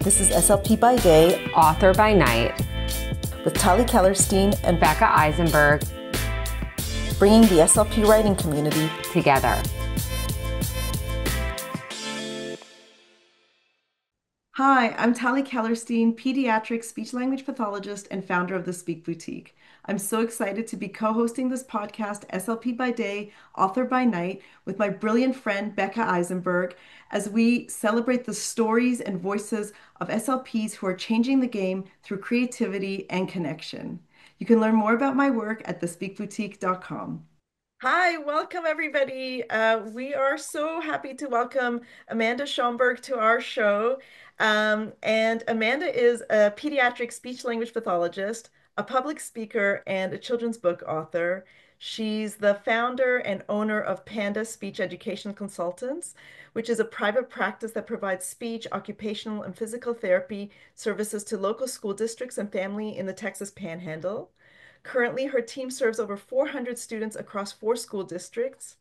This is SLP by Day Author by Night, with Tali Kellerstein and Becca Eisenberg bringing the SLP writing community together. Hi, I'm Tali Kellerstein, pediatric speech-language pathologist and founder of the Speak Boutique. I'm so excited to be co-hosting this podcast, SLP by Day, Author by Night, with my brilliant friend Becca Eisenberg, as we celebrate the stories and voices of SLPs who are changing the game through creativity and connection. You can learn more about my work at thespeakboutique.com. Hi, welcome everybody. We are so happy to welcome Amanda Schomburg to our show. And Amanda is a pediatric speech language pathologist, a public speaker, and a children's book author. She's the founder and owner of Panda Speech Education Consultants, which is a private practice that provides speech, occupational, and physical therapy services to local school districts and family in the Texas Panhandle. Currently, her team serves over 400 students across 4 school districts.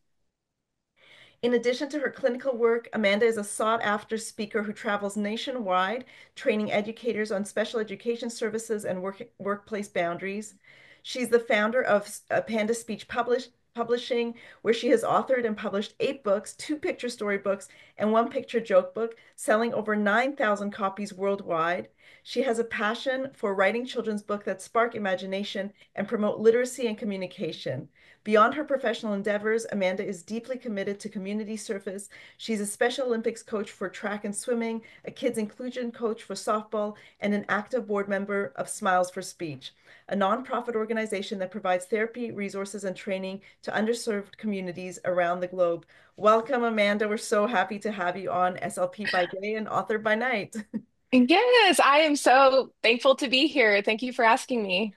In addition to her clinical work, Amanda is a sought-after speaker who travels nationwide, training educators on special education services and workplace boundaries. She's the founder of Panda Speech Publishing, where she has authored and published 8 books, 2 picture storybooks, and 1 picture joke book, selling over 9,000 copies worldwide. She has a passion for writing children's books that spark imagination and promote literacy and communication. Beyond her professional endeavors, Amanda is deeply committed to community service. She's a Special Olympics coach for track and swimming, a kids inclusion coach for softball, and an active board member of Smiles for Speech, a nonprofit organization that provides therapy, resources, and training to underserved communities around the globe. Welcome, Amanda. We're so happy to have you on SLP by Day and Author by Night. Yes, I am so thankful to be here. Thank you for asking me.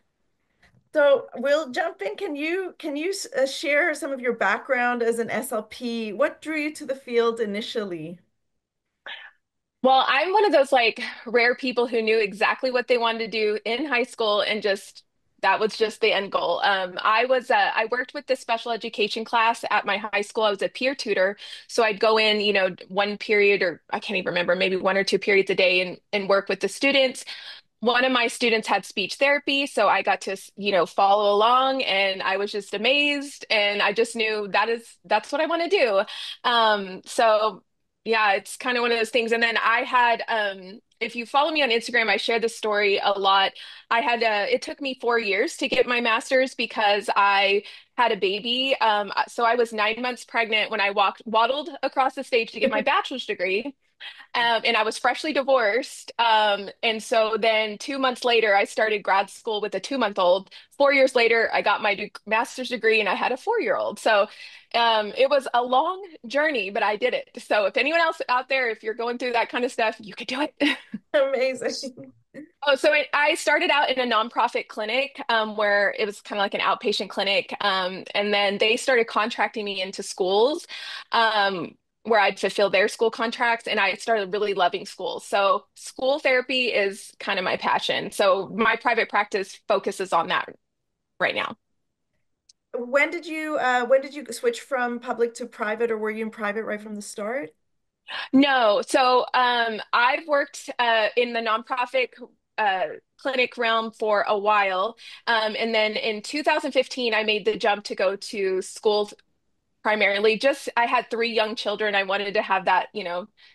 So we'll jump in. Can you share some of your background as an SLP? What drew you to the field initially? Well, I'm one of those like rare people who knew exactly what they wanted to do in high school and just that was just the end goal. I worked with this special education class at my high school. I was a peer tutor, so I'd go in, one period or I can't even remember, maybe 1 or 2 periods a day and work with the students. One of my students had speech therapy, so I got to, follow along and I was just amazed and I just knew that's what I want to do. So yeah, it's kind of one of those things. And then I had if you follow me on Instagram, I share this story a lot. It took me 4 years to get my master's because I had a baby. So I was 9 months pregnant when I waddled across the stage to get my bachelor's degree. And I was freshly divorced. And so then 2 months later, I started grad school with a 2-month-old. 4 years later, I got my master's degree and I had a 4-year-old. So it was a long journey, but I did it. So if anyone else out there, if you're going through that kind of stuff, you could do it. Amazing. I started out in a nonprofit clinic where it was kind of like an outpatient clinic. And then they started contracting me into schools where I'd fulfill their school contracts. And I started really loving schools. So school therapy is kind of my passion. So my private practice focuses on that right now. When did you switch from public to private, or were you in private right from the start? No, so I've worked in the nonprofit clinic realm for a while. And then in 2015, I made the jump to go to school primarily. Just I had 3 young children. I wanted to have that,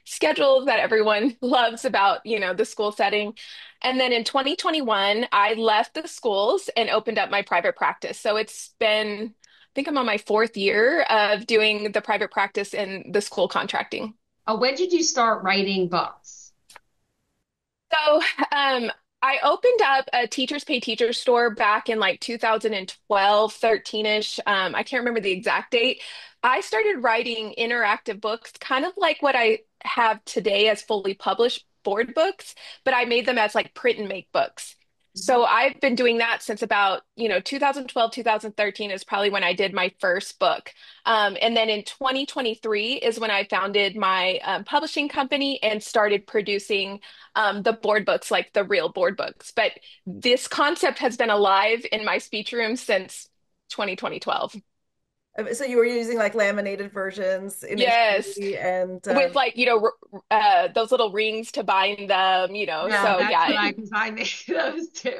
schedule that everyone loves about, the school setting. And then in 2021, I left the schools and opened up my private practice. So it's been, I think I'm on my 4th year of doing the private practice and the school contracting. When did you start writing books? So, I opened up a Teachers Pay Teachers store back in like 2012, 13-ish. I can't remember the exact date. I started writing interactive books, kind of like what I have today as fully published board books, but I made them as like print and make books. So I've been doing that since about, 2012, 2013 is probably when I did my first book. And then in 2023 is when I founded my publishing company and started producing the board books, like the real board books. But this concept has been alive in my speech room since 2012. So you were using like laminated versions Yes. initially, and With like, those little rings to bind them, Yeah, So that's yeah, what because I made those too.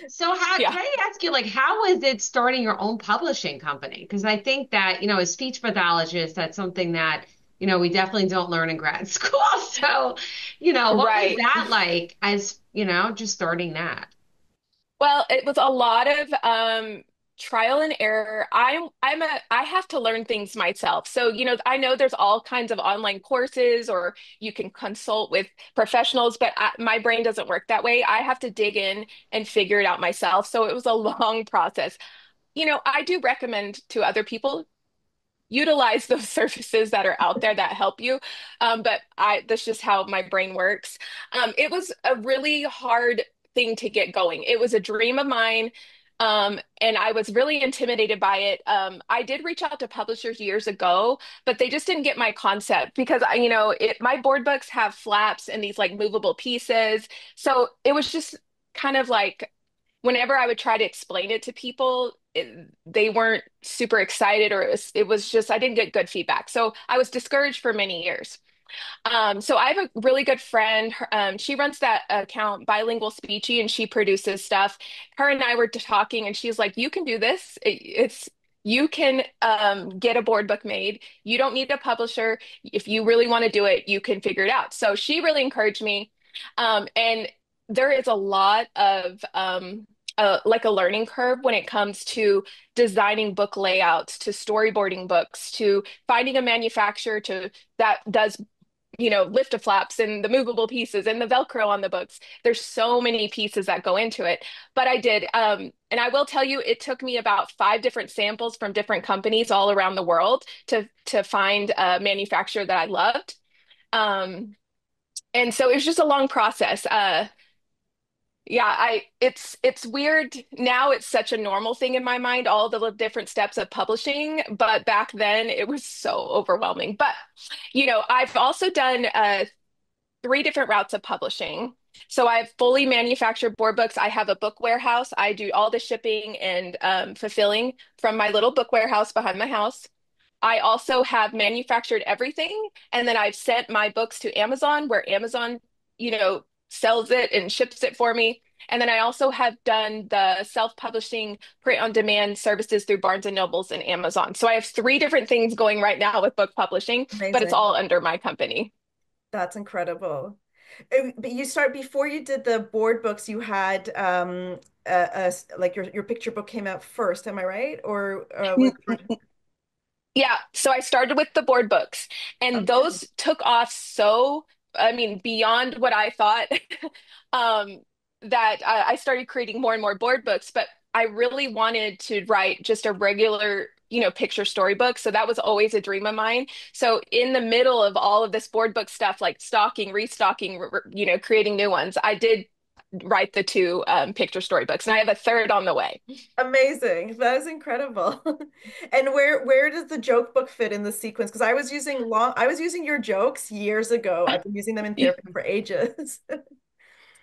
So how yeah. can I ask you, like, how is it starting your own publishing company? Because I think that, as speech pathologists, that's something that, we definitely don't learn in grad school. So, what was Right. that like as, just starting that? Well, it was a lot of trial and error. I have to learn things myself. So, I know there's all kinds of online courses or you can consult with professionals, but my brain doesn't work that way. I have to dig in and figure it out myself. So it was a long process. I do recommend to other people utilize those services that are out there that help you. But that's just how my brain works. It was a really hard thing to get going. It was a dream of mine. And I was really intimidated by it. I did reach out to publishers years ago, but they just didn't get my concept because my board books have flaps and these like movable pieces. So it was just kind of like whenever I would try to explain it to people, they weren't super excited, or it was just I didn't get good feedback. So I was discouraged for many years. So I have a really good friend. She runs that account, Bilingual Speechy, and she produces stuff. Her and I were talking, and she's like, "You can do this. You can get a board book made. You don't need a publisher. If you really want to do it, you can figure it out." So she really encouraged me. And there is a lot of like a learning curve when it comes to designing book layouts, to storyboarding books, to finding a manufacturer to that does lift a flaps and the movable pieces and the Velcro on the books. There's so many pieces that go into it. But I did. And I will tell you, it took me about 5 different samples from different companies all around the world to find a manufacturer that I loved. Um, and so it was just a long process. Yeah, it's weird now. It's such a normal thing in my mind, all the different steps of publishing. But back then, it was so overwhelming. But I've also done 3 different routes of publishing. So I have fully manufactured board books. I have a book warehouse. I do all the shipping and fulfilling from my little book warehouse behind my house. I also have manufactured everything, and then I've sent my books to Amazon, where Amazon, sells it and ships it for me. And then I also have done the self-publishing print-on-demand services through Barnes and Nobles and Amazon. So I have 3 different things going right now with book publishing, but it's amazing. all under my company. That's incredible. But you start before you did the board books, you had like your picture book came out first, am I right? Or Yeah, so I started with the board books, and okay. those took off so, I mean, beyond what I thought, um, that I started creating more and more board books. But I really wanted to write just a regular, picture storybook. So that was always a dream of mine. So in the middle of all of this board book stuff, like stocking, restocking, creating new ones, I did write the 2 picture storybooks, and I have a third on the way. Amazing. That is incredible. And where does the joke book fit in the sequence? Because I was using your jokes years ago. I've been using them in therapy for ages.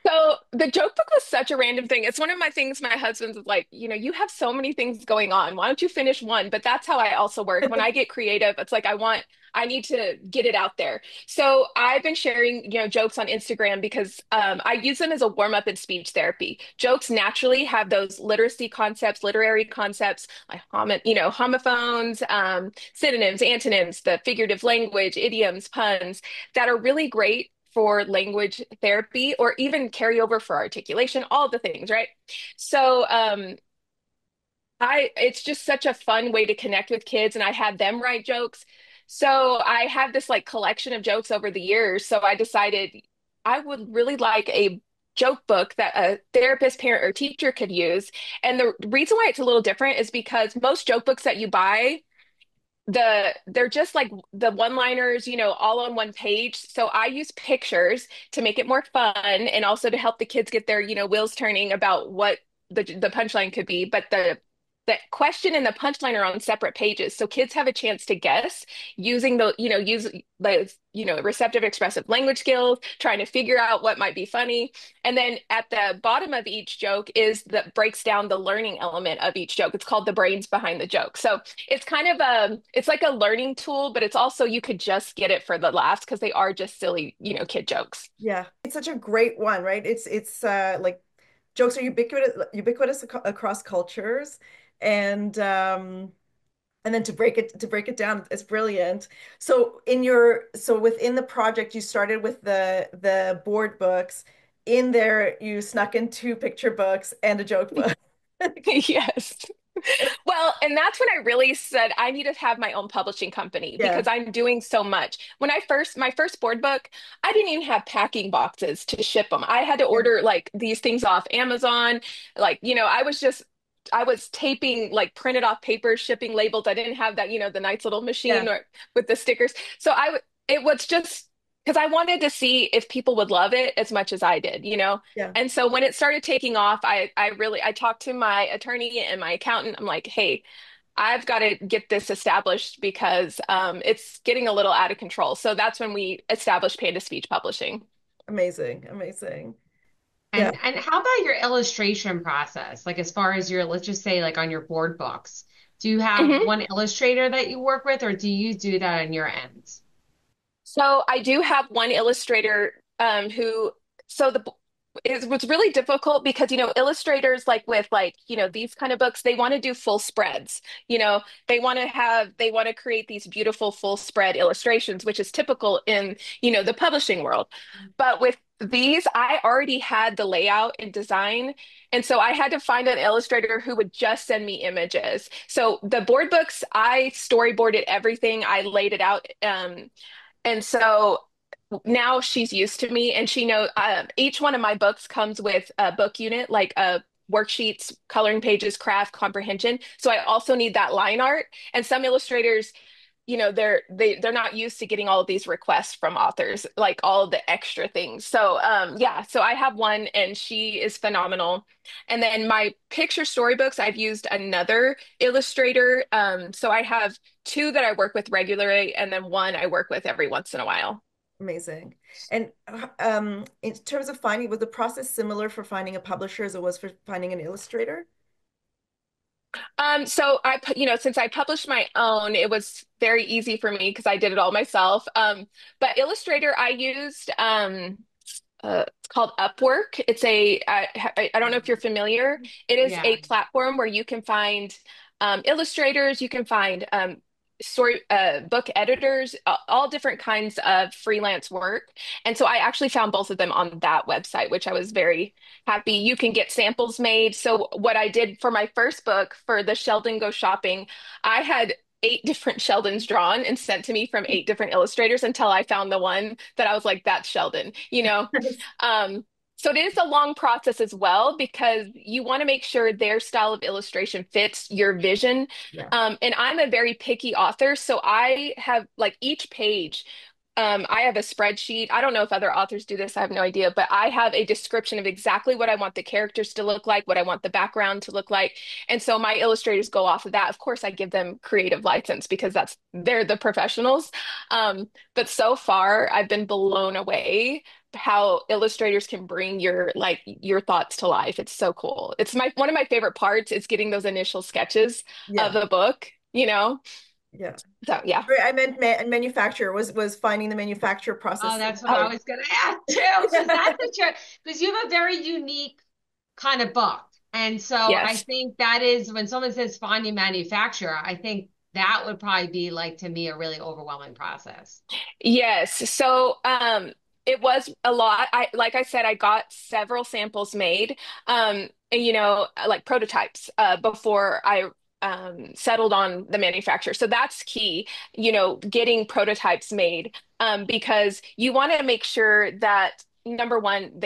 So the joke book was such a random thing. It's one of my things my husband's like, you have so many things going on. Why don't you finish one? But that's how I also work. When I get creative, it's like I need to get it out there. So I've been sharing, jokes on Instagram because I use them as a warm up in speech therapy. Jokes naturally have those literacy concepts, literary concepts, like homophones, synonyms, antonyms, the figurative language, idioms, puns that are really great for language therapy or even carry over for articulation, all the things, right? So it's just such a fun way to connect with kids, and I had them write jokes. So I have this like collection of jokes over the years. So I decided I would really like a joke book that a therapist, parent, or teacher could use. And the reason why it's a little different is because most joke books that you buy they're just like the one-liners, all on one page. So I use pictures to make it more fun and also to help the kids get their, wheels turning about what the punchline could be. But the question and the punchline are on separate pages. So kids have a chance to guess using use the, receptive expressive language skills, trying to figure out what might be funny. And then at the bottom of each joke is that breaks down the learning element of each joke. It's called the brains behind the joke. So it's kind of it's like a learning tool, but it's also, you could just get it for the laughs because they are just silly, kid jokes. Yeah. It's such a great one, right? It's like jokes are ubiquitous across cultures, and and then to break it down, it's brilliant. So within the project, you started with the board books. In there, you snuck in two picture books and a joke book. Yes. Well, and that's when I really said I need to have my own publishing company Yeah, because I'm doing so much. My first board book, I didn't even have packing boxes to ship them. I had to yeah, order like these things off Amazon. Like, I was taping like printed off paper, shipping labels. I didn't have that, the nice little yeah, machine or with the stickers. So it was just because I wanted to see if people would love it as much as I did. yeah. And so when it started taking off, I talked to my attorney and my accountant. I'm like, hey, I've got to get this established because it's getting a little out of control. So that's when we established Panda Speech Publishing. Amazing, amazing. Yeah. And how about your illustration process? Like as far as your, let's just say like on your board books, do you have Mhm. one illustrator that you work with, or do you do that on your end? So I do have one illustrator who, so the it was really difficult because illustrators like with like these kind of books, they want to do full spreads. They want to create these beautiful full spread illustrations, which is typical in the publishing world. But with these, I already had the layout and design, and so I had to find an illustrator who would just send me images. So the board books, I storyboarded everything, I laid it out. And so now she's used to me, and she knows each one of my books comes with a book unit, like worksheets, coloring pages, craft, comprehension. So I also need that line art. And some illustrators, they're not used to getting all of these requests from authors, like all of the extra things. So yeah, so I have one, and she is phenomenal. And then my picture storybooks, I've used another illustrator. So I have two that I work with regularly, and then one I work with every once in a while. Amazing. And in terms of finding, was the process similar for finding a publisher as it was for finding an illustrator? So since I published my own, it was very easy for me because I did it all myself. But Illustrator, I used it's called Upwork. I don't know if you're familiar. It is Yeah. a platform where you can find illustrators, you can find story book editors, all different kinds of freelance work. And so I actually found both of them on that website, which I was very happy. You can get samples made. So what I did for my first book, for the Sheldon Go Shopping, I had eight different Sheldons drawn and sent to me from eight different illustrators until I found the one that I was like, that's Sheldon. Um, so it is a long process as well because you want to make sure their style of illustration fits your vision. Yeah. And I'm a very picky author, so I have like each page. I have a spreadsheet. I don't know if other authors do this. I have no idea, but I have a description of exactly what I want the characters to look like, what I want the background to look like. And so my illustrators go off of that. Of course, I give them creative license because they're the professionals. But so far, I've been blown away how illustrators can bring your thoughts to life. It's so cool. It's my one of my favorite parts is getting those initial sketches of Yeah. the book. Yeah. So yeah. Sorry, I meant manufacturer was finding the manufacturer Oh, process that's what I Oh, was gonna ask too, because that's a trick. Because you have a very unique kind of book, and so I yes. think that is when someone says find a manufacturer, I think that would probably be like to me a really overwhelming process. Yes. So it was a lot. Like I said, I got several samples made. And, like prototypes before I settled on the manufacturer. So that's key, getting prototypes made because you want to make sure that number one,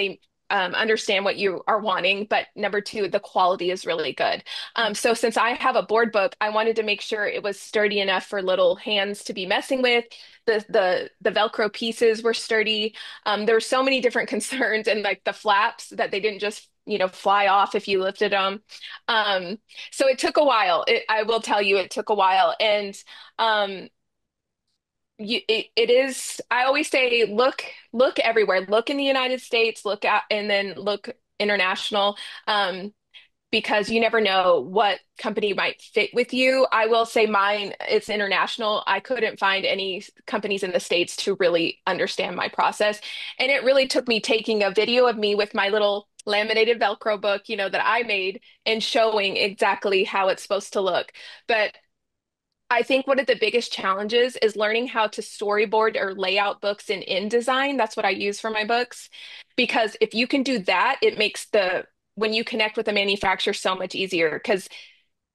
understand what you are wanting, but number two, the quality is really good. So since I have a board book, I wanted to make sure it was sturdy enough for little hands to be messing with. The Velcro pieces were sturdy. There were so many different concerns, and like the flaps that they didn't just fly off if you lifted them. Um, so it took a while. I will tell you, it took a while, and um, it is, I always say, look everywhere. Look in the United States, look at, and then look international, because you never know what company might fit with you. I will say mine, it's international. I couldn't find any companies in the States to really understand my process. And it really took me taking a video of me with my little laminated Velcro book, that I made, and showing exactly how it's supposed to look. But I think one of the biggest challenges is learning how to storyboard or lay out books in InDesign. That's what I use for my books. Because if you can do that, it makes when you connect with a manufacturer so much easier, because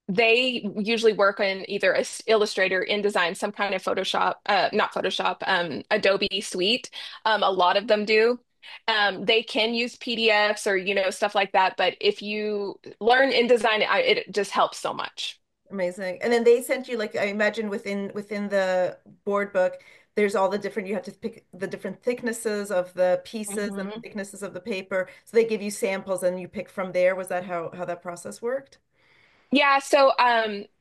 they usually work on either Illustrator, InDesign, some kind of Photoshop, not Photoshop, Adobe Suite. A lot of them do. They can use PDFs or, stuff like that. But if you learn InDesign, it just helps so much. Amazing. And then they sent you, like, I imagine within the board book, there's all the different, you have to pick the different thicknesses of the pieces and the Mhm. thicknesses of the paper. So they give you samples and you pick from there. Was that how that process worked? Yeah, so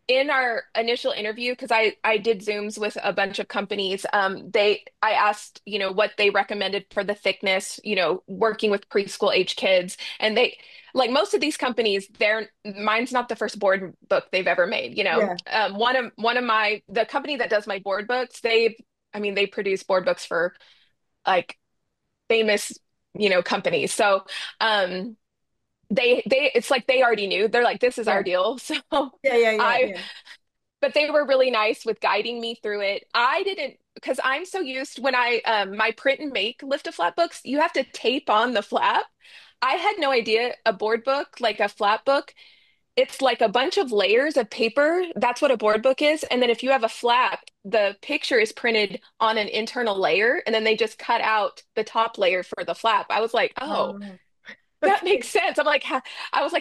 in our initial interview, because I did Zooms with a bunch of companies, I asked, what they recommended for the thickness, working with preschool age kids. And they, like most of these companies, mine's not the first board book they've ever made, Yeah. one of the company that does my board books, they produce board books for like famous, companies. So um it's like they already knew. They're like, this is our Yeah. deal. So Yeah, yeah, yeah, I yeah. but they were really nice with guiding me through it. I didn't, because I'm so used when my print and make lift a flap books, you have to tape on the flap. I had no idea a board book, like a flap book, it's like a bunch of layers of paper. That's what a board book is. And then if you have a flap, the picture is printed on an internal layer, and then they just cut out the top layer for the flap. I was like, oh, Oh, that okay. makes sense. I was like,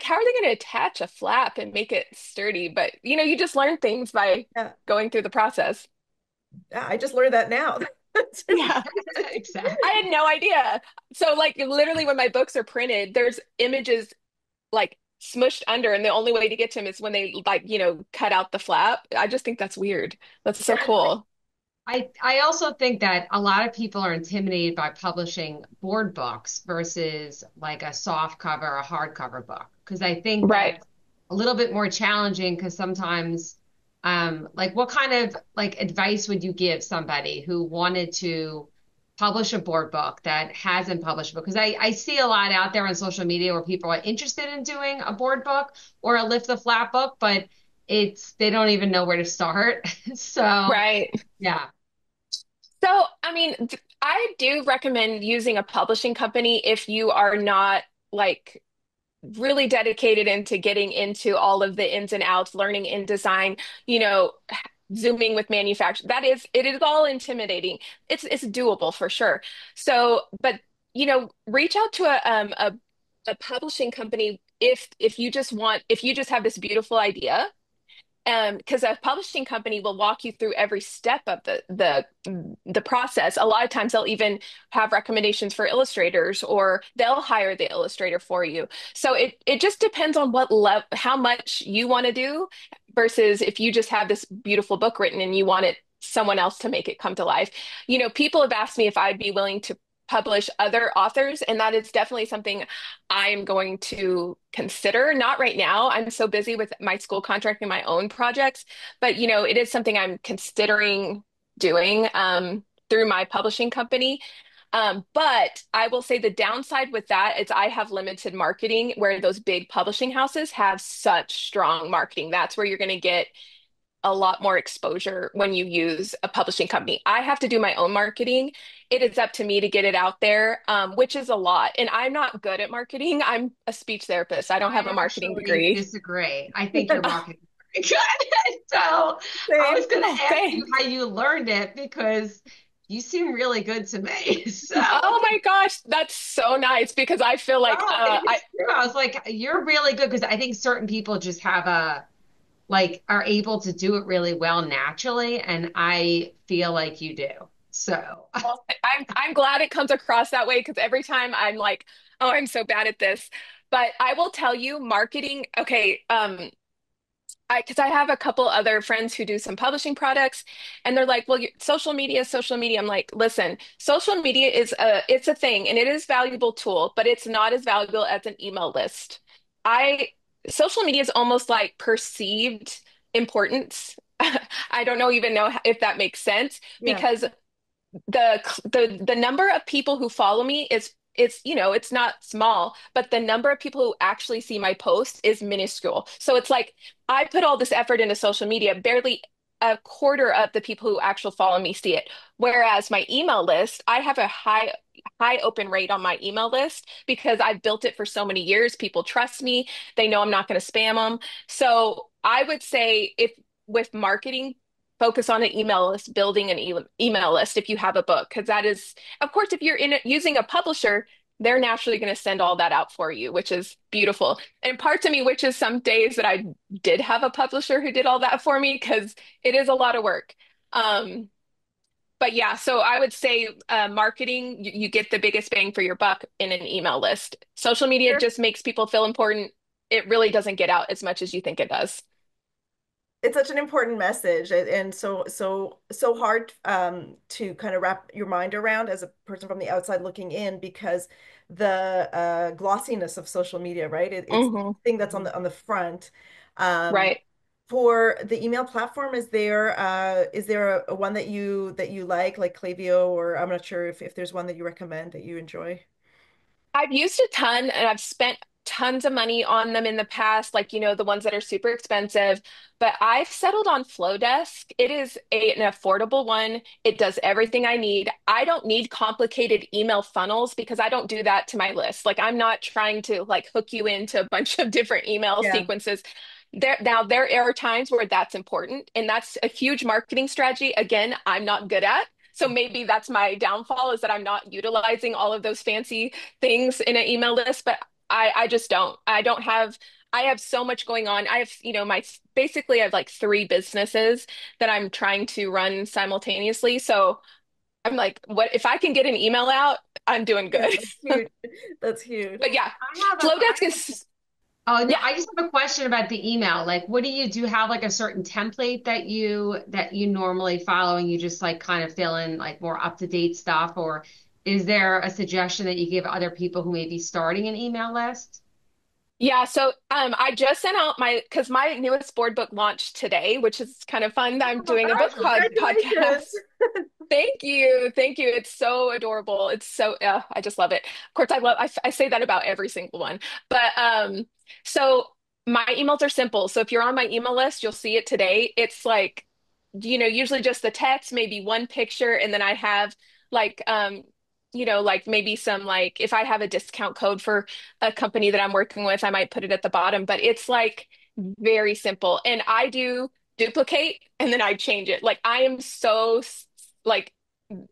how are they going to attach a flap and make it sturdy? But you just learn things by Yeah. going through the process. Yeah, I just learned that now. Yeah, I Exactly. had no idea. So like literally when my books are printed, there's images like smushed under, and the only way to get to them is when they like, cut out the flap. I just think that's weird. That's so Yeah. cool. I also think that a lot of people are intimidated by publishing board books versus like a soft cover, a hardcover book. Because I think Right. that's a little bit more challenging because sometimes, like what kind of like advice would you give somebody who wanted to publish a board book that hasn't published a book? Because I see a lot out there on social media where people are interested in doing a board book or a lift the flap book, but they don't even know where to start. So Right. yeah. So, I mean, I do recommend using a publishing company if you are not like really dedicated into getting into all of the ins and outs, learning InDesign, you know, zooming with manufacture. It is all intimidating. It's doable for sure. So, but reach out to a publishing company if you just have this beautiful idea, because a publishing company will walk you through every step of the process. A lot of times they'll even have recommendations for illustrators, or they'll hire the illustrator for you. So it just depends on how much you want to do, versus if you just have this beautiful book written and you want someone else to make it come to life. People have asked me if I'd be willing to publish other authors, and that is definitely something I am going to consider. Not right now. I'm so busy with my school contract and my own projects, but it is something I'm considering doing through my publishing company. But I will say the downside with that is I have limited marketing, where those big publishing houses have such strong marketing. That's where you're going to get a lot more exposure when you use a publishing company. I have to do my own marketing. It is up to me to get it out there, which is a lot. And I'm not good at marketing. I'm a speech therapist. I don't have I a marketing actually degree. disagree. I think your marketing is very good. So I Same. was going to Oh, ask you thanks. how you learned it because you seem really good to me. So Oh my gosh, that's so nice because I feel like no, it is true. I was like, you're really good because I think certain people just have a like are able to do it really well naturally, and I feel like you do. So well, I'm glad it comes across that way because every time I'm like, oh, I'm so bad at this. But I will tell you, marketing, okay, because I have a couple other friends who do some publishing products, and they're like, "Well, social media, social media." I'm like, "Listen, social media is it's a thing, and it is a valuable tool, but it's not as valuable as an email list." I Social media is almost like perceived importance. I don't know even know if that makes sense Yeah. because the number of people who follow me is it's not small, but the number of people who actually see my post is minuscule. So it's like I put all this effort into social media, barely a quarter of the people who actually follow me see it. Whereas my email list, I have a high open rate on my email list because I've built it for so many years. People trust me. They know I'm not going to spam them. So I would say if with marketing focus on an email list, building an email list if you have a book, because that is, of course, if you're in it using a publisher, they're naturally going to send all that out for you, which is beautiful. And part of me, which is some days that I did have a publisher who did all that for me, because it is a lot of work. Um, but yeah, so I would say marketing, you get the biggest bang for your buck in an email list. Social media just makes people feel important. It really doesn't get out as much as you think it does. It's such an important message and so hard to kind of wrap your mind around as a person from the outside looking in because the glossiness of social media, right? It's the Hmm. thing that's on the front. Um, Right. for the email platform, is there a one that you like Klaviyo, or I'm not sure if there's one that you recommend that you enjoy? I've used a ton and I've spent tons of money on them in the past, like, the ones that are super expensive, but I've settled on Flowdesk. It is an affordable one. It does everything I need. I don't need complicated email funnels because I don't do that to my list. Like, I'm not trying to like hook you into a bunch of different email Yeah. sequences. There are times where that's important, and that's a huge marketing strategy. Again, I'm not good at. So maybe that's my downfall is that I'm not utilizing all of those fancy things in an email list, but I just don't. I have so much going on. I have, basically I have like three businesses that I'm trying to run simultaneously. So I'm like, what if I can get an email out, I'm doing Yeah, good. that's huge. That's huge. But yeah, I Flowdesk have is oh no, yeah. I just have a question about the email. Like, what do you have like a certain template that you normally follow and you just like kind of fill in like more up to date stuff, or is there a suggestion that you give other people who may be starting an email list? Yeah, so I just sent out my because my newest board book launched today, which is kind of fun that I'm Oh, doing a book Congratulations. podcast. Thank you. Thank you. It's so adorable. It's so, I just love it. Of course, I say that about every single one. But so my emails are simple. So if you're on my email list, you'll see it today. It's like, usually just the text, maybe one picture, and then I have like, like maybe some like if I have a discount code for a company that I'm working with, I might put it at the bottom, but it's like very simple. And I do duplicate and then I change it. Like I am like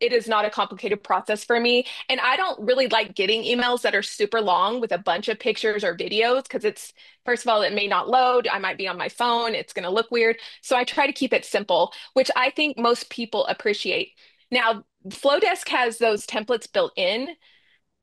it is not a complicated process for me. And I don't really like getting emails that are super long with a bunch of pictures or videos because first of all, it may not load. I might be on my phone. It's going to look weird. So I try to keep it simple, which I think most people appreciate. Now, Flowdesk has those templates built in,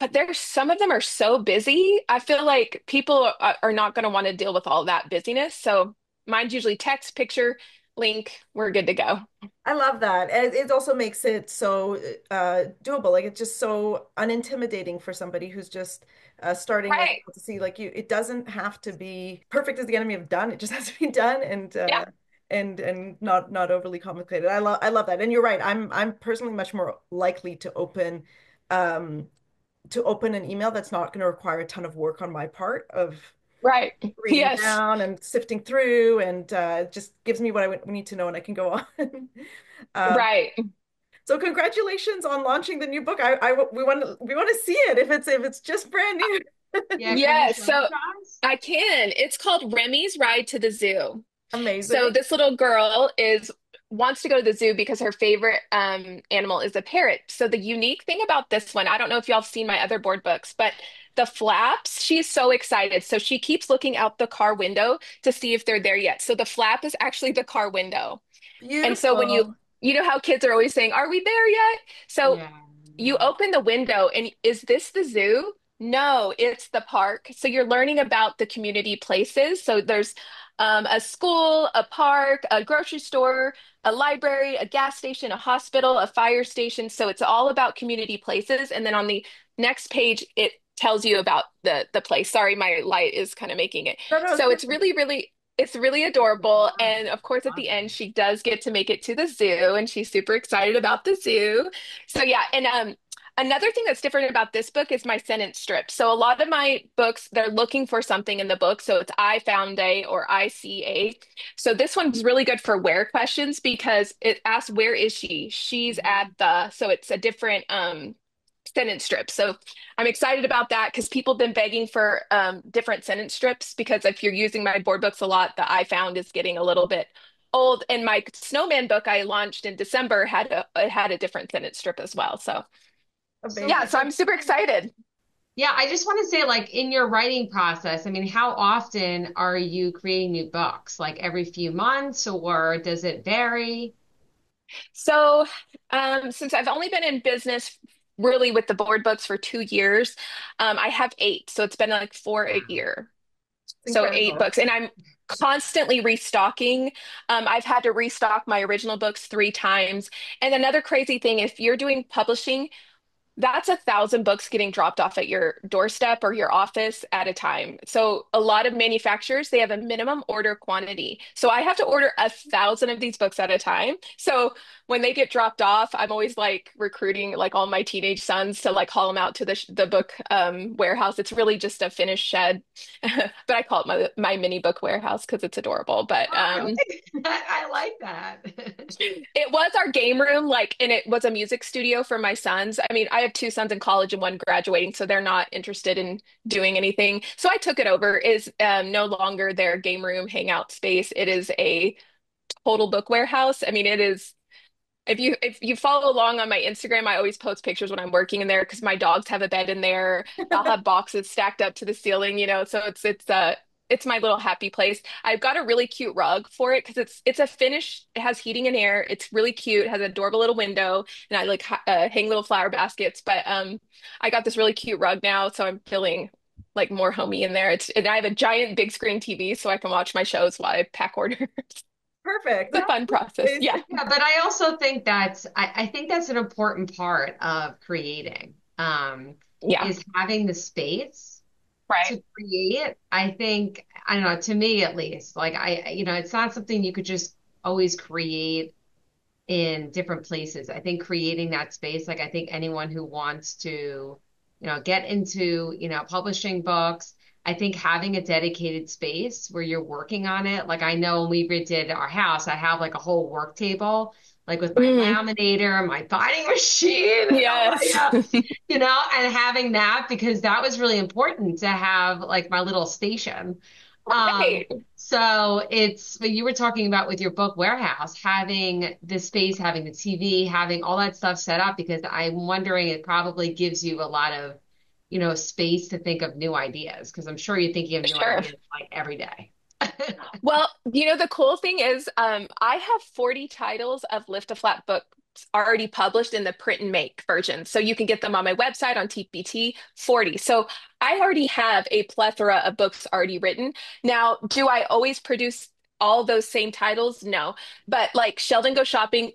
but there's some of them are so busy. I feel like people are not going to want to deal with all that busyness. So mine's usually text, picture, link. We're good to go. I love that. And it also makes it so doable. Like it's just so unintimidating for somebody who's just starting Right. to see like it doesn't have to be perfect as the enemy of done. It just has to be done Yeah. and not overly complicated. I love that. And you're right. I'm personally much more likely um to open an email that's not going to require a ton of work on my part of Right. reading Yes. down and sifting through and it just gives me what need to know and I can go on. Um, Right. so congratulations on launching the new book. We want to see it if it's just brand new. Yeah, can you Yes. show it So to us? I can. It's called Remy's Ride to the Zoo. So Amazing. this little girl is wants to go to the zoo because her favorite animal is a parrot. So the unique thing about this one, I don't know if y'all have seen my other board books, but the flaps, she's so excited. So she keeps looking out the car window to see if they're there yet. So the flap is actually the car window. And so when Beautiful. you know how kids are always saying, "Are we there yet?" So Yeah, you yeah. open the window and is this the zoo? No, it's the park. So you're learning about the community places. So there's a school, a park, a grocery store, a library, a gas station, a hospital, a fire station. So it's all about community places. And then on the next page, it tells you about the place. Sorry, my light is kind of making it. No, no, it's So perfect. it's really adorable. And of course, at the end, she does get to make it to the zoo, and she's super excited about the zoo. So yeah, and another thing that's different about this book is my sentence strip. So a lot of my books, they're looking for something in the book. So it's I found a or I see a. So this one's really good for where questions because it asks where is she? She's at Mhm. the. So it's a different sentence strip. So I'm excited about that because people have been begging for different sentence strips because if you're using my board books a lot, the I found is getting a little bit old. And my snowman book I launched in December had it had a different sentence strip as well. So So, yeah, Amazing. so I'm super excited. yeah, I just want to say, like, in your writing process, I mean, how often are you creating new books? Like every few months, or does it vary? So since I've only been in business really with the board books for 2 years, I have eight. So it's been like four a Wow. year. It's So eight incredible. books, and I'm constantly restocking. I've had to restock my original books 3 times. And another crazy thing, if you're doing publishing, that's 1,000 books getting dropped off at your doorstep or your office at a time. So a lot of manufacturers, they have a minimum order quantity. So I have to order 1,000 of these books at a time. So when they get dropped off, I'm always like recruiting like all my teenage sons to like haul them out to the book warehouse. It's really just a finished shed, but I call it my mini book warehouse because it's adorable. But Oh, I like that. I like that. it was our game room, like, and it was a music studio for my sons. I mean, I have two sons in college and one graduating, so they're not interested in doing anything. So I took it over. It is no longer their game room hangout space. It is a total book warehouse. I mean, it is. If you follow along on my Instagram, I always post pictures when I'm working in there because my dogs have a bed in there. I'll have boxes stacked up to the ceiling, so it's my little happy place. I've got a really cute rug for it because it's a finish. It has heating and air. It's really cute. It has an adorable little window, and I like hang little flower baskets. But I got this really cute rug now, so I'm feeling like more homey in there. And I have a giant big screen TV so I can watch my shows while I pack orders. Perfect. It's a That's fun process. Yeah. amazing. Yeah, but I also think I think that's an important part of creating, Yeah. is having the space Right. to create. I think, I don't know, to me at least, like it's not something you could just always create in different places. I think creating that space, like I think anyone who wants to, get into, publishing books, I think having a dedicated space where you're working on it. Like I know when we redid our house, I have like a whole work table, like with my Mm, laminator, my binding machine, and all my, yes. and having that because that was really important to have like my little station. Um, Right. so it's what you were talking about with your book warehouse, having the space, having the TV, having all that stuff set up, because I'm wondering it probably gives you a lot of, space to think of new ideas, because I'm sure you're thinking of new Sure. ideas like every day. Well, the cool thing is, I have 40 titles of Lift a Flat books already published in the print and make version. So you can get them on my website on TPT, 40. So I already have a plethora of books already written. Now, do I always produce all those same titles? No. But like Sheldon Go Shopping,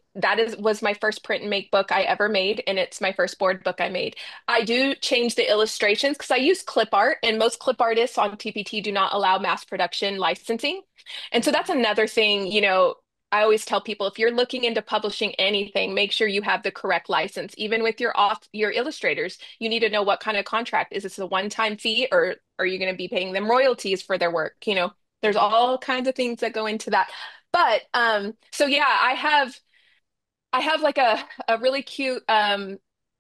was my first print and make book I ever made, and it's my first board book I made. I do change the illustrations because I use clip art, and most clip artists on TPT do not allow mass production licensing. And so that's another thing, I always tell people if you're looking into publishing anything, make sure you have the correct license. Even with your illustrators, you need to know what kind of contract. Is this a one-time fee or are you going to be paying them royalties for their work? There's all kinds of things that go into that. But so yeah, I have like a really cute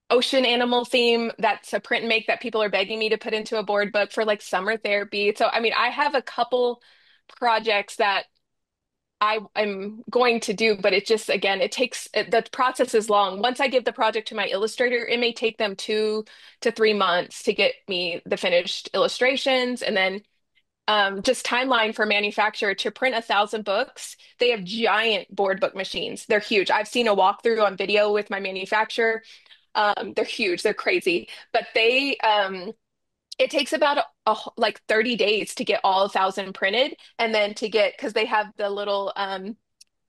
ocean animal theme that's a print and make that people are begging me to put into a board book for like summer therapy. So I mean, I have a couple projects that I'm going to do, but it just, again, the process is long. Once I give the project to my illustrator, it may take them 2 to 3 months to get me the finished illustrations. And then just timeline for manufacturer to print 1,000 books. They have giant board book machines. They're huge. I've seen a walkthrough on video with my manufacturer. They're huge. They're crazy. But it takes about like 30 days to get all 1,000 printed, and then to get, because they have the little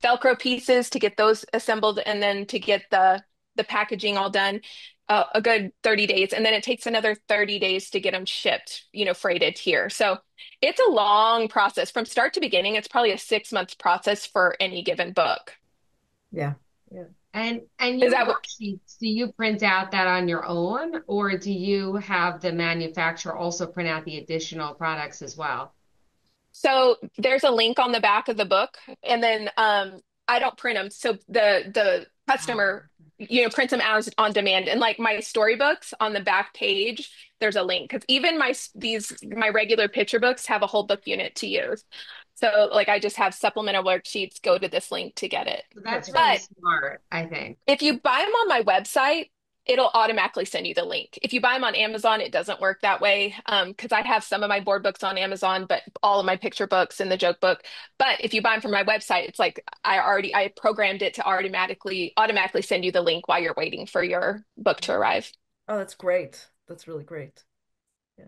Velcro pieces, to get those assembled, and then to get the packaging all done, a good 30 days, and then it takes another 30 days to get them shipped, freighted here. So it's a long process from start to beginning. It's probably a 6 month process for any given book. Yeah. Yeah. And Is your that what? worksheets, do you print out that on your own, or do you have the manufacturer also print out the additional products as well? So there's a link on the back of the book, and then I don't print them. So the Oh, customer, prints them as on demand. And like my storybooks on the back page, there's a link, because even my regular picture books have a whole book unit to use. So like I just have supplemental worksheets, go to this link to get it. so That's that's really But smart, I think. if you buy them on my website, it'll automatically send you the link. If you buy them on Amazon, it doesn't work that way, because I have some of my board books on Amazon, but all of my picture books and the joke book. But if you buy them from my website, it's like I programmed it to automatically send you the link while you're waiting for your book to arrive. Oh, that's great. That's really great. Yeah.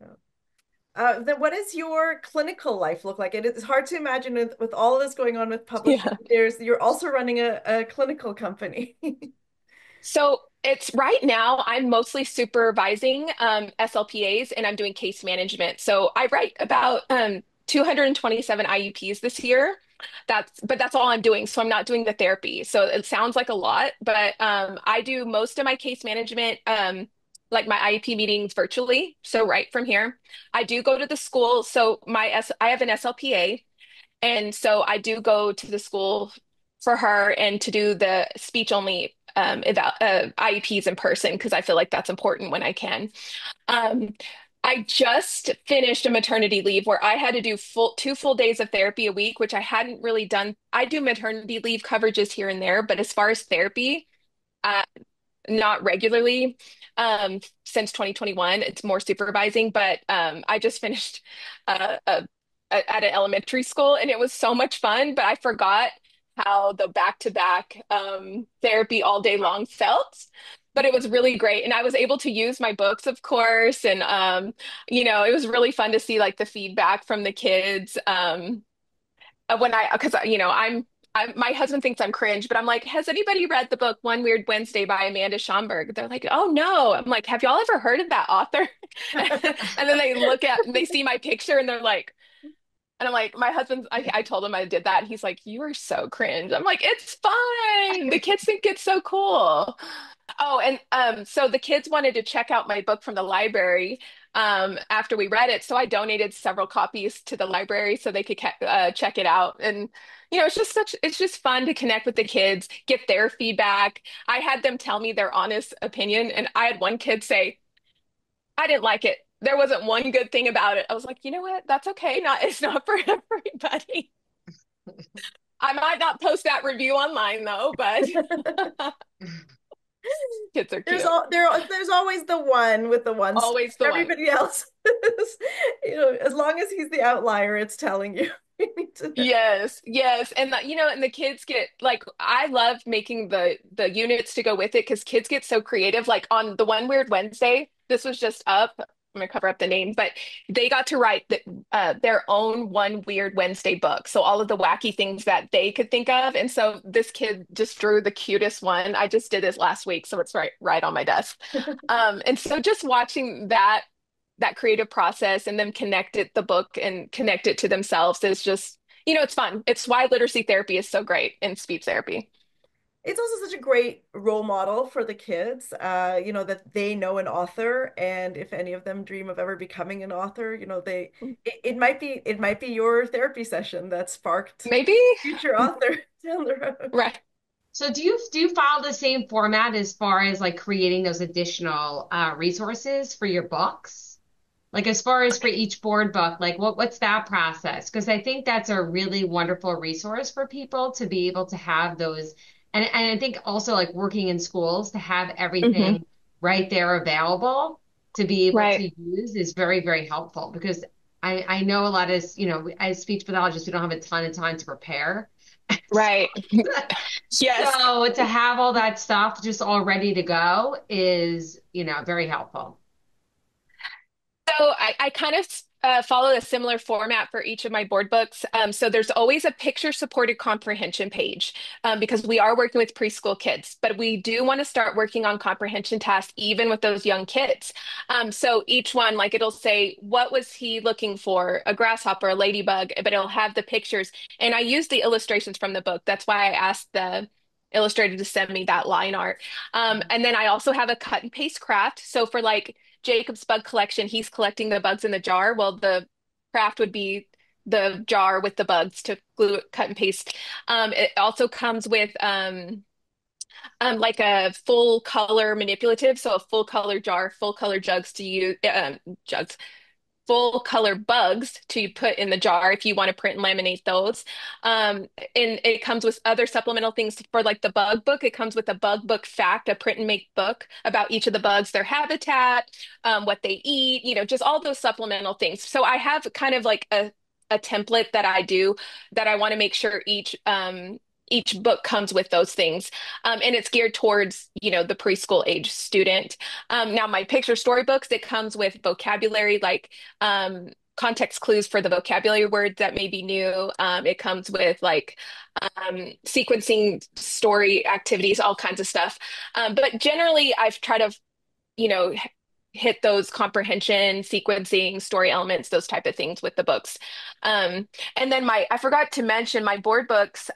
Yeah. Then what does your clinical life look like? It is hard to imagine with all of this going on with publishing. Yeah. You're also running a clinical company. So it's right now, I'm mostly supervising SLPAs, and I'm doing case management. So I write about 227 IUPs this year. But that's all I'm doing. So I'm not doing the therapy. So it sounds like a lot, but I do most of my case management, like my IEP meetings virtually. So right from here, I do go to the school. So I have an SLPA, and so I do go to the school for her and to do the speech only IEPs in person, because I feel like that's important when I can. Um, I just finished a maternity leave where I had to do 2 full days of therapy a week, which I hadn't really done. I do maternity leave coverages here and there, but as far as therapy, uh, not regularly. Since 2021, it's more supervising, but I just finished uh, a, at an elementary school, and it was so much fun, but I forgot how the back-to-back therapy all day long felt. But it was really great. And I was able to use my books, of course. And, it was really fun to see like the feedback from the kids. Because, my husband thinks I'm cringe, but I'm like, has anybody read the book One Weird Wednesday by Amanda Schomburg? They're like, oh no. I'm like, have y'all ever heard of that author? And then they see my picture, and they're like, and I'm like, I told him I did that. And he's like, you are so cringe. I'm like, it's fine. The kids think it's so cool. Oh, and so the kids wanted to check out my book from the library after we read it. So I donated several copies to the library so they could check it out. And it's just fun to connect with the kids, get their feedback. I had them tell me their honest opinion, and I had one kid say, I didn't like it. There wasn't one good thing about it. I was like, you know what? That's okay. It's not for everybody. I might not post that review online though, but kids are cute. There's always the one with the one star. Always the one. Everybody else as long as he's the outlier, it's telling you. You need to. Yes, yes. And and the kids get like, I love making the units to go with it, because kids get so creative. Like on the One Weird Wednesday, this was just up. I'm gonna cover up the name, but they got to write their own One Weird Wednesday book. So all of the wacky things that they could think of. And so this kid just drew the cutest one. I just did this last week, so it's right on my desk. And so just watching that creative process, and then the book and connect it to themselves, is just, it's fun. It's why literacy therapy is so great in speech therapy. It's also such a great role model for the kids, that they know an author, and if any of them dream of ever becoming an author, it might be your therapy session that sparked Maybe. future author down the road. Right. So do you follow the same format as far as like creating those additional resources for your books? Like as far as for each board book, like what's that process? Because I think that's a really wonderful resource for people to be able to have those. And I think also like working in schools to have Hmm. everything right there available to be able Right. to use is very, very helpful because I know a lot of, as speech pathologists, we don't have a ton of time to prepare. Right. Yes. So to have all that stuff just all ready to go is, very helpful. So I kind of follow a similar format for each of my board books. So there's always a picture supported comprehension page because we are working with preschool kids, but we do want to start working on comprehension tasks even with those young kids. So each one, like it'll say, what was he looking for? A grasshopper, a ladybug, but it'll have the pictures. And I use the illustrations from the book. That's why I asked the illustrator to send me that line art. And then I also have a cut and paste craft. So for like Jacob's bug collection, he's collecting the bugs in the jar. Well, the craft would be the jar with the bugs to glue, cut and paste. It also comes with like a full color manipulative, so a full color jar, full color jugs to use, jugs, full color bugs to put in the jar if you want to print and laminate those. And it comes with other supplemental things for like the bug book. It comes with a bug book fact, a print and make book about each of the bugs, their habitat, what they eat, just all those supplemental things. So I have kind of like a template that I do that I want to make sure each book comes with those things. And it's geared towards, the preschool age student. Now, my picture storybooks, it comes with vocabulary like context clues for the vocabulary words that may be new. It comes with like sequencing story activities, all kinds of stuff. But generally, I've tried to, you know, hit those comprehension, sequencing, story elements, those type of things with the books. And then I forgot to mention my board books.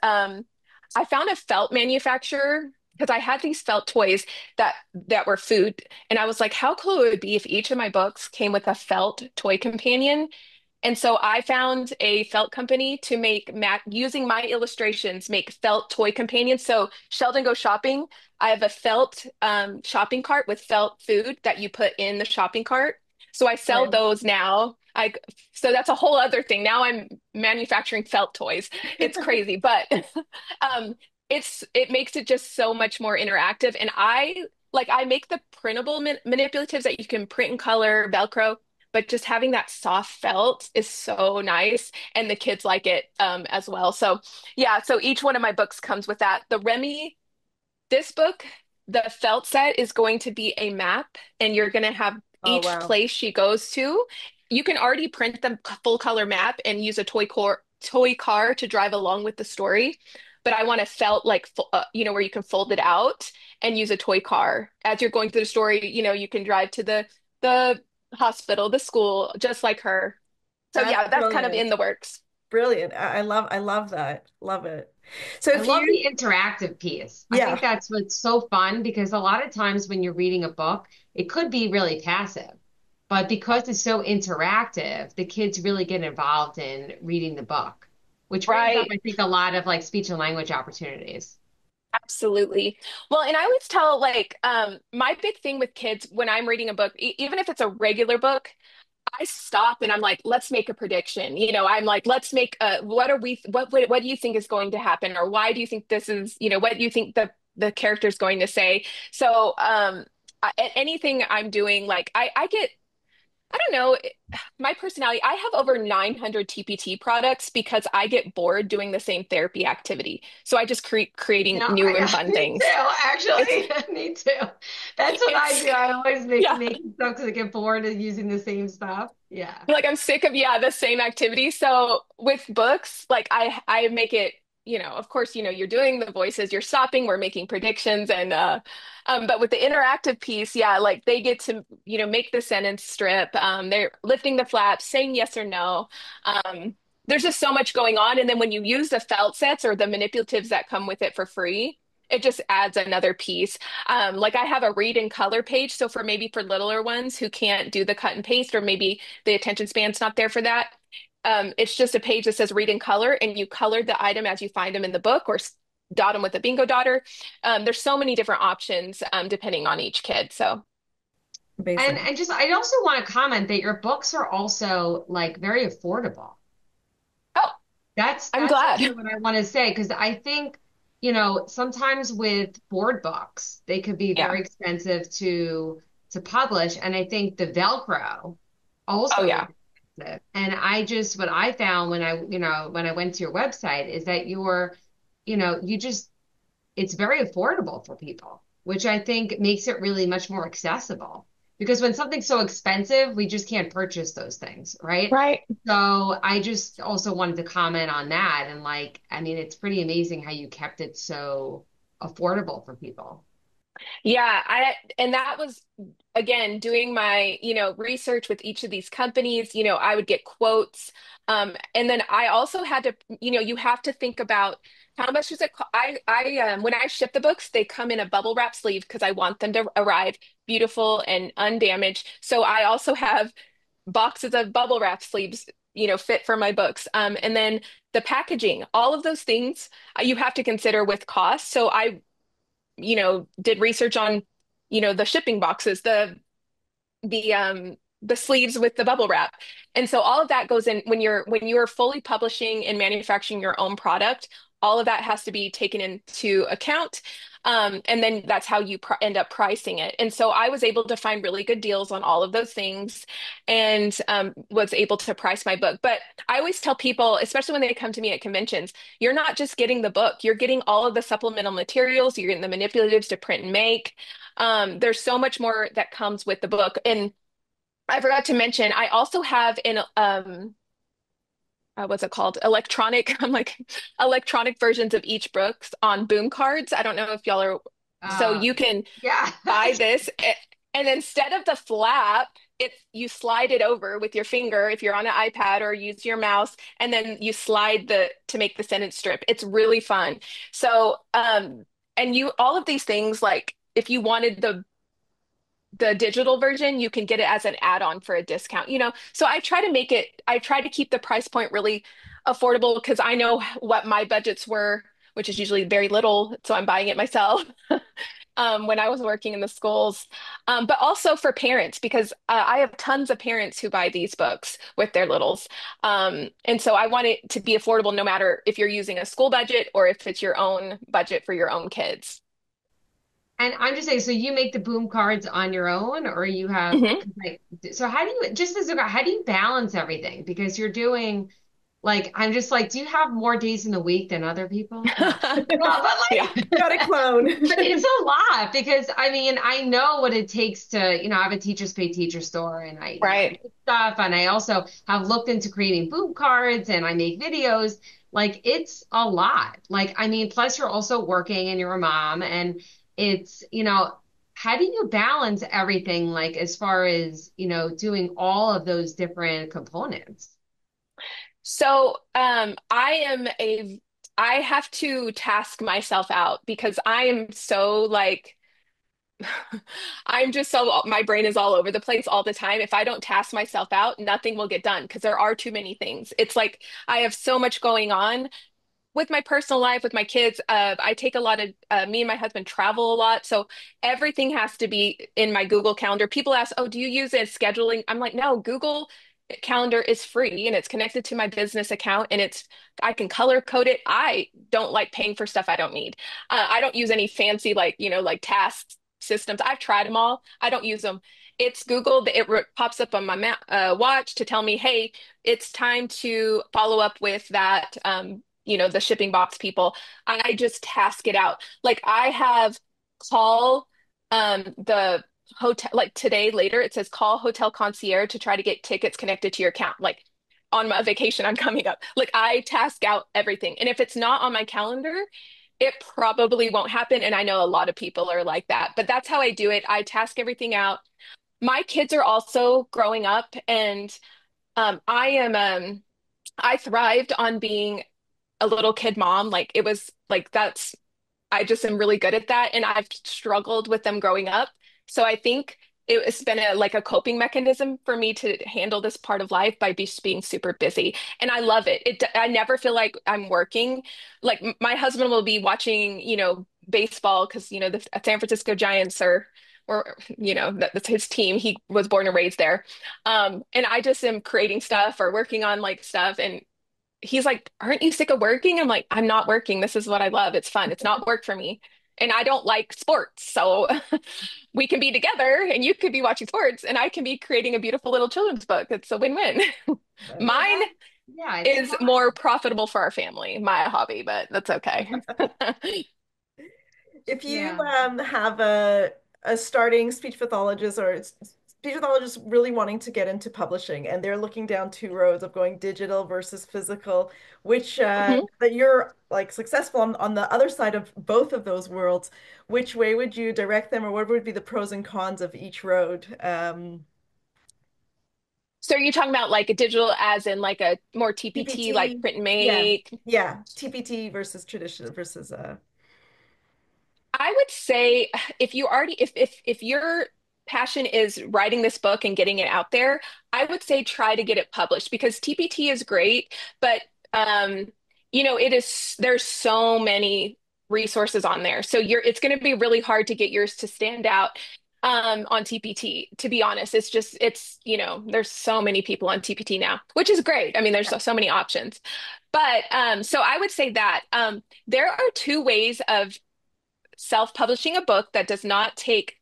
I found a felt manufacturer because I had these felt toys that were food, and I was like, how cool it would be if each of my books came with a felt toy companion. And so I found a felt company to make using my illustrations, make felt toy companions. So Sheldon Go Shopping, I have a felt shopping cart with felt food that you put in the shopping cart. So I sell Right. those now. So that's a whole other thing. Now I'm manufacturing felt toys. It's crazy, but um, it makes it just so much more interactive. And I make the printable manipulatives that you can print in color, Velcro, but just having that soft felt is so nice, and the kids like it as well. So yeah, so each one of my books comes with that. The Remy, this book, the felt set is going to be a map, and you're going to have Oh, each wow. place she goes to. You can already print the full color map and use a toy car to drive along with the story. But I want to felt like where you can fold it out and use a toy car as you're going through the story. You can drive to the hospital, the school, just like her. So That's yeah, that's kind of brilliant. in the works. Brilliant. I love that. Love it. So I if love you, the interactive piece. I think yeah. that's what's so fun because a lot of times when you're reading a book, it could be really passive. But because it's so interactive, the kids really get involved in reading the book, which brings up, Right. I think, a lot of like speech and language opportunities. Absolutely. Well, and I always tell like my big thing with kids when I'm reading a book, even if it's a regular book, I stop and I'm like, let's make a prediction. I'm like, let's make what do you think is going to happen, or why do you think this is, what do you think the character's going to say? So, anything I'm doing, like I get I don't know. My personality, I have over 900 TPT products because I get bored doing the same therapy activity. So I just creating Yeah, new and yeah, fun me things. too, It's, actually. Me too. That's what I it's, do. I always yeah. make stuff because I get bored of using the same stuff. Yeah. Like I'm sick of, yeah, the same activity. So with books, like I make it, of course, you're doing the voices, you're stopping, we're making predictions and but with the interactive piece, yeah, like they get to, make the sentence strip. They're lifting the flaps, saying yes or no. Um there's just so much going on. And then when you use the felt sets or the manipulatives that come with it for free, it just adds another piece. Like I have a read and color page. So for littler ones who can't do the cut and paste, or maybe the attention span's not there for that. It's just a page that says read in color, and you color the item as you find them in the book, or dot them with a bingo dotter. There's so many different options depending on each kid. So Amazing. And just I also want to comment that your books are also like very affordable. Oh, I'm That's also glad. what I want to say because I think, sometimes with board books, they could be Yeah. very expensive to publish. And I think the Velcro Oh, also is yeah. expensive. And I just what I found when I went to your website is that you just it's very affordable for people, which I think makes it really much more accessible. Because when something's so expensive, we just can't purchase those things, right? Right. So I just also wanted to comment on that. And like, I mean, it's pretty amazing how you kept it so affordable for people. Yeah, and that was again doing my, research with each of these companies, I would get quotes. And then I also had to, you have to think about how much does it co- I when I ship the books, they come in a bubble wrap sleeve because I want them to arrive beautiful and undamaged. So I also have boxes of bubble wrap sleeves, fit for my books. And then the packaging, all of those things you have to consider with cost. So I did research on, the shipping boxes, the sleeves with the bubble wrap. And so all of that goes in when you're fully publishing and manufacturing your own product, all of that has to be taken into account. And then that's how you end up pricing it. And so I was able to find really good deals on all of those things and was able to price my book. But I always tell people, especially when they come to me at conventions, you're not just getting the book, you're getting all of the supplemental materials, you're getting the manipulatives to print and make. There's so much more that comes with the book. And I forgot to mention, I also have an what's it called? Electronic, I'm like electronic versions of each books on boom cards. I don't know if y'all are, so Uh, you can yeah. buy this and instead of the flap, you slide it over with your finger if you're on an iPad or use your mouse, and then you slide the to make the sentence strip. It's really fun. So, and you all of these things, like if you wanted the digital version, you can get it as an add-on for a discount, So I try to keep the price point really affordable because I know what my budgets were, which is usually very little. So I'm buying it myself when I was working in the schools. But also for parents, because I have tons of parents who buy these books with their littles. And so I want it to be affordable no matter if you're using a school budget or if it's your own budget for your own kids. And I'm just saying, so you make the boom cards on your own, or you have, Mhm. 'cause so how do you, just as a guy, how do you balance everything? Because you're doing, like, I'm just like, do you have more days in the week than other people? No. Well, but Yeah, like, Got a clone. but it's a lot because I mean, I know what it takes to, I have a teachers pay teacher store and I right. make stuff and I also have looked into creating boom cards and I make videos. Like it's a lot. Like, I mean, plus you're also working and you're a mom and it's, how do you balance everything like as far as, doing all of those different components? So, I have to task myself out because I am so like, I'm just so, my brain is all over the place all the time. If I don't task myself out, nothing will get done because there are too many things. It's like I have so much going on with my personal life, with my kids. I take a lot of, me and my husband travel a lot. So everything has to be in my Google Calendar. People ask, oh, do you use it as scheduling? I'm like, no, Google Calendar is free and it's connected to my business account and I can color code it. I don't like paying for stuff I don't need. I don't use any fancy, like, like task systems. I've tried them all. I don't use them. It's Google. Pops up on my watch to tell me, hey, it's time to follow up with that the shipping box people. I just task it out. Like I have call the hotel, like today later it says call hotel concierge to try to get tickets connected to your account. Like on my vacation I'm coming up. Like I task out everything. And if it's not on my calendar, it probably won't happen. And I know a lot of people are like that, but that's how I do it. I task everything out. My kids are also growing up and I thrived on being a little kid mom. Like it was like I just am really good at that. And I've struggled with them growing up. So I think it's been like a coping mechanism for me to handle this part of life by just being super busy. And I love it. I never feel like I'm working. Like my husband will be watching, baseball because, the San Francisco Giants are or that's his team. He was born and raised there. And I just am creating stuff or working on like stuff. And he's like, "Aren't you sick of working?" I'm like, "I'm not working. This is what I love. It's fun. It's not work for me." And I don't like sports. So we can be together and you could be watching sports and I can be creating a beautiful little children's book. It's a win-win. Right. Mine Yeah, it's is fun. more profitable for our family, my hobby, but that's okay. If you Yeah. have a starting speech pathologist or speech pathologist really wanting to get into publishing and they're looking down two roads of going digital versus physical, which Mhm. that you're like successful on the other side of both of those worlds, which way would you direct them or what would be the pros and cons of each road? So are you talking about like a digital as in like a more TPT, like TPT, print and yeah, make? yeah, TPT versus traditional versus I would say if you already if your passion is writing this book and getting it out there, I would say try to get it published because TPT is great, but um, it is there's so many resources on there. So it's going to be really hard to get yours to stand out on TPT, to be honest. There's so many people on TPT now, which is great. I mean, there's so many options. But so I would say that there are two ways of self-publishing a book that does not take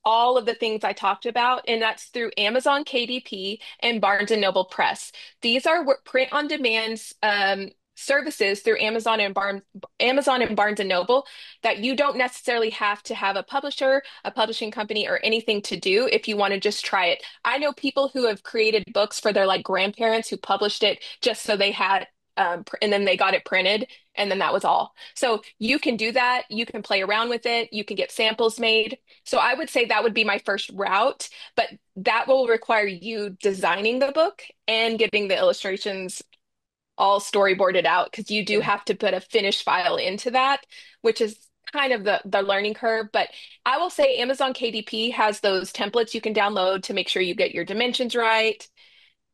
all of the things I talked about, and that's through Amazon KDP and Barnes and Noble Press. These are print on demand services through Amazon and Barnes and Noble that you don't necessarily have to have a publisher, a publishing company, or anything to do if you want to just try it. I know people who have created books for their like grandparents who published it just so they had and then they got it printed and then that was all. So you can do that. You can play around with it. You can get samples made. So I would say that would be my first route, but that will require you designing the book and getting the illustrations all storyboarded out because you do yeah. have to put a finished file into that, which is kind of the learning curve. But I will say Amazon KDP has those templates you can download to make sure you get your dimensions right.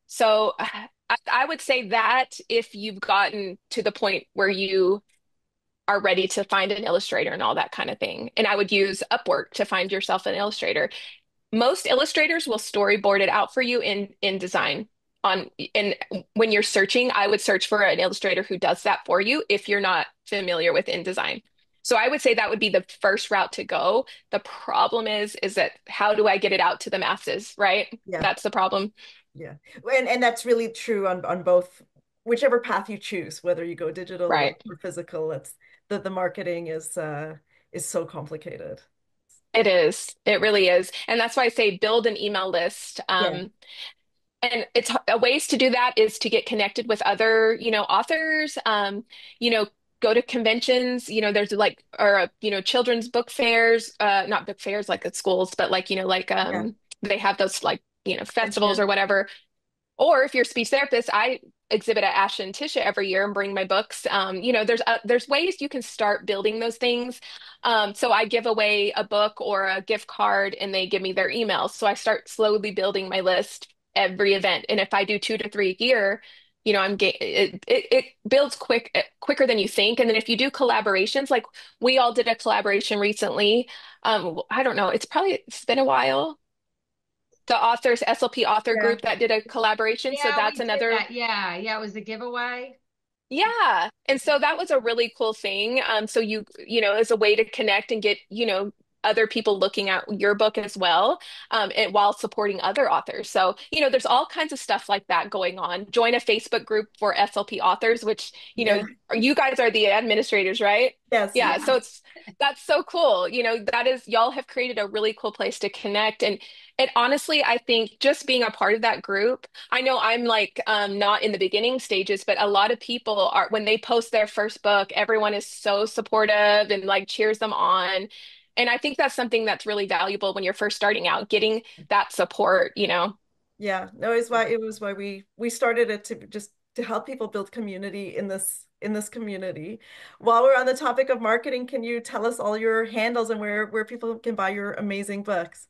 So I would say that if you've gotten to the point where you are ready to find an illustrator and all that kind of thing. And I would use Upwork to find yourself an illustrator. Most illustrators will storyboard it out for you in InDesign. And when you're searching, I would search for an illustrator who does that for you if you're not familiar with InDesign. So I would say that would be the first route to go. The problem is that how do I get it out to the masses, right? Yeah. That's the problem. Yeah. And that's really true on both, whichever path you choose, whether you go digital Right. or physical, it's the marketing is so complicated. It is. It really is. And that's why I say build an email list. Yeah. And it's ways to do that is to get connected with other, authors, you know, go to conventions, there's like, or, children's book fairs, not book fairs like at schools, but like, Yeah. they have those like, festivals Content. or whatever. Or if you're a speech therapist, I exhibit at Ashton and Tisha every year and bring my books. There's ways you can start building those things. So I give away a book or a gift card, and they give me their emails. So I start slowly building my list every event. And if I do 2 to 3 a year, it builds quicker than you think. And then if you do collaborations, like we all did a collaboration recently. I don't know, it's been a while, the authors SLP author Yeah. group that did a collaboration. So Yeah, that's we did another, that. Yeah, yeah, it was a giveaway. yeah. And so that was a really cool thing. So as a way to connect and get, other people looking at your book as well, and while supporting other authors. So, there's all kinds of stuff like that going on. Join a Facebook group for SLP authors, which, Yeah. you guys are the administrators, right? Yes. Yeah, Yeah. so that's so cool. That is y'all have created a really cool place to connect. And honestly, I think just being a part of that group, I know I'm like not in the beginning stages, but a lot of people are when they post their first book, everyone is so supportive and like cheers them on. And I think that's something that's really valuable when you're first starting out, getting that support. Yeah. No, it was why we started it to just to help people build community in this community. While we're on the topic of marketing, can you tell us all your handles and where people can buy your amazing books?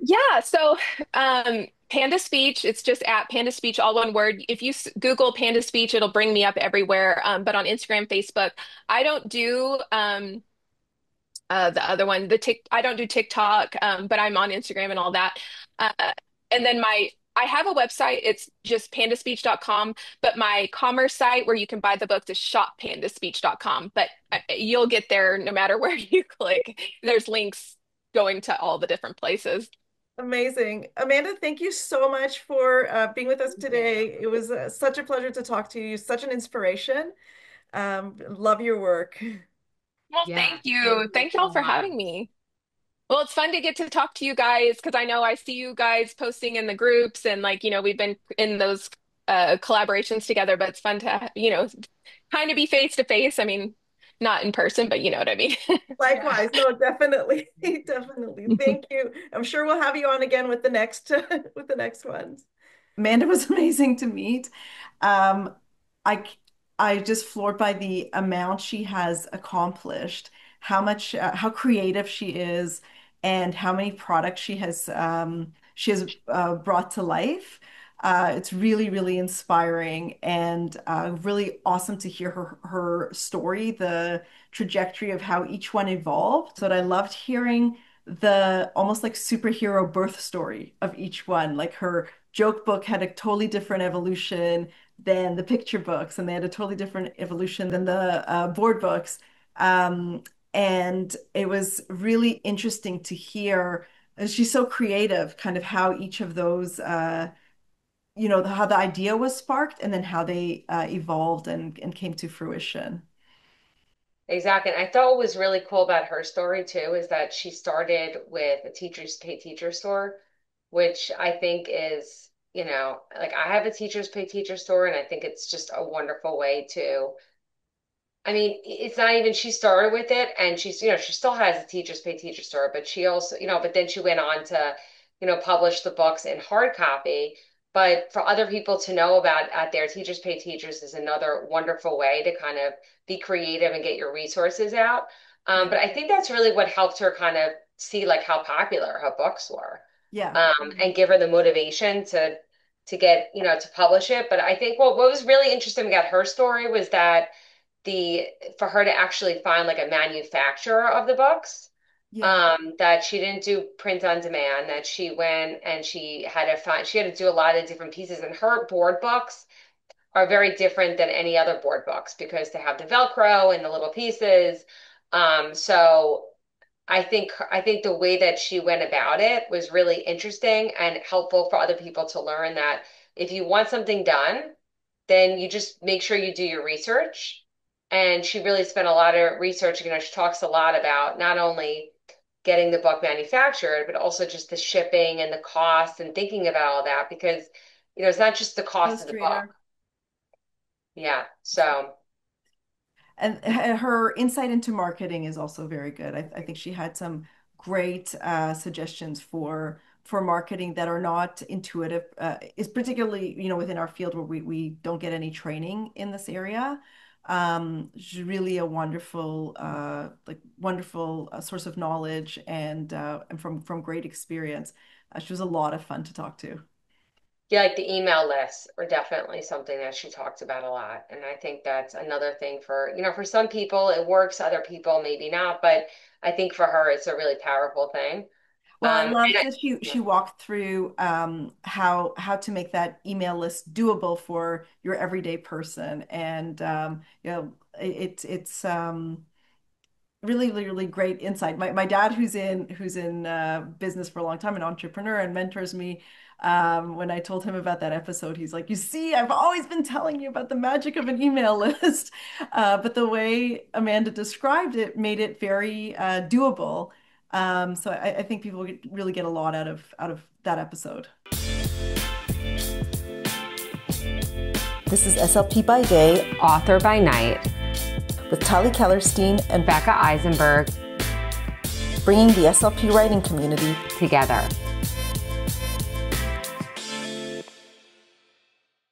Yeah, so Panda Speech, it's just at Panda Speech, all one word. If you Google Panda Speech, it'll bring me up everywhere. But on Instagram, Facebook, I don't do the other one, I don't do TikTok, but I'm on Instagram and all that. Uh, and then I have a website. It's just pandaspeech.com, but my commerce site where you can buy the books is shoppandaspeech.com. But you'll get there no matter where you click. There's links going to all the different places. Amazing. Amanda, thank you so much for being with us today. It was such a pleasure to talk to you. Such an inspiration. Love your work. Well, Yeah, thank thank you. you Thank y'all so for much. having me. Well, it's fun to get to talk to you guys because I know I see you guys posting in the groups and like, we've been in those collaborations together, but it's fun to, kind of be face to face. I mean, not in person, but you know what I mean. Yeah. Likewise. No, definitely. Definitely. Thank you. I'm sure we'll have you on again with the next with the next ones. Amanda was amazing to meet. Um, I I just floored by the amount she has accomplished, how creative she is, and how many products she has brought to life. It's really, really inspiring and really awesome to hear her story, the trajectory of how each one evolved. So I loved hearing the almost like superhero birth story of each one. Like her joke book had a totally different evolution than the picture books, and they had a totally different evolution than the board books. Um, and it was really interesting to hear. And she's so creative, kind of how each of those, how the idea was sparked, and then how they evolved and came to fruition. Exactly. And I thought what was really cool about her story too is that she started with a teacher's pay teacher store, which I think is, like I have a teacher's pay teacher store, and I think it's just a wonderful way to, I mean, it's not even she started with it and she still has a teacher's pay teacher store, but she also, but then she went on to, publish the books in hard copy. But for other people to know about at their teachers pay teachers is another wonderful way to kind of be creative and get your resources out. Yeah. But I think that's really what helped her kind of see like how popular her books were, Yeah. and give her the motivation to get, to publish it. But I think what was really interesting about her story was that the for her to actually find like a manufacturer of the books, Yeah. that she didn't do print on demand, that she went and she had to do a lot of different pieces, and her board books are very different than any other board books because they have the Velcro and the little pieces. So I think the way that she went about it was really interesting and helpful for other people to learn that if you want something done, then you just make sure you do your research. And she really spent a lot of research. She talks a lot about not only getting the book manufactured, but also just the shipping and the cost and thinking about all that because, it's not just the cost of the book. Illustrator. Yeah. So, And her insight into marketing is also very good. I think she had some great suggestions for marketing that are not intuitive, is particularly, within our field where we don't get any training in this area. She's really a wonderful source of knowledge and from great experience. She was a lot of fun to talk to. yeah, like the email lists are definitely something that she talked about a lot. And I think that's another thing for some people it works, other people maybe not, but I think for her it's a really powerful thing. Well, I And loved that she walked through how to make that email list doable for your everyday person, and it's really, really great insight. My dad, who's in business for a long time, an entrepreneur, and mentors me. When I told him about that episode, he's like, "You see, I've always been telling you about the magic of an email list." But the way Amanda described it made it very doable. So I think people really get a lot out of that episode. This is SLP by Day, author by night, with Tali Kellerstein and Becca Eisenberg bringing the SLP writing community together.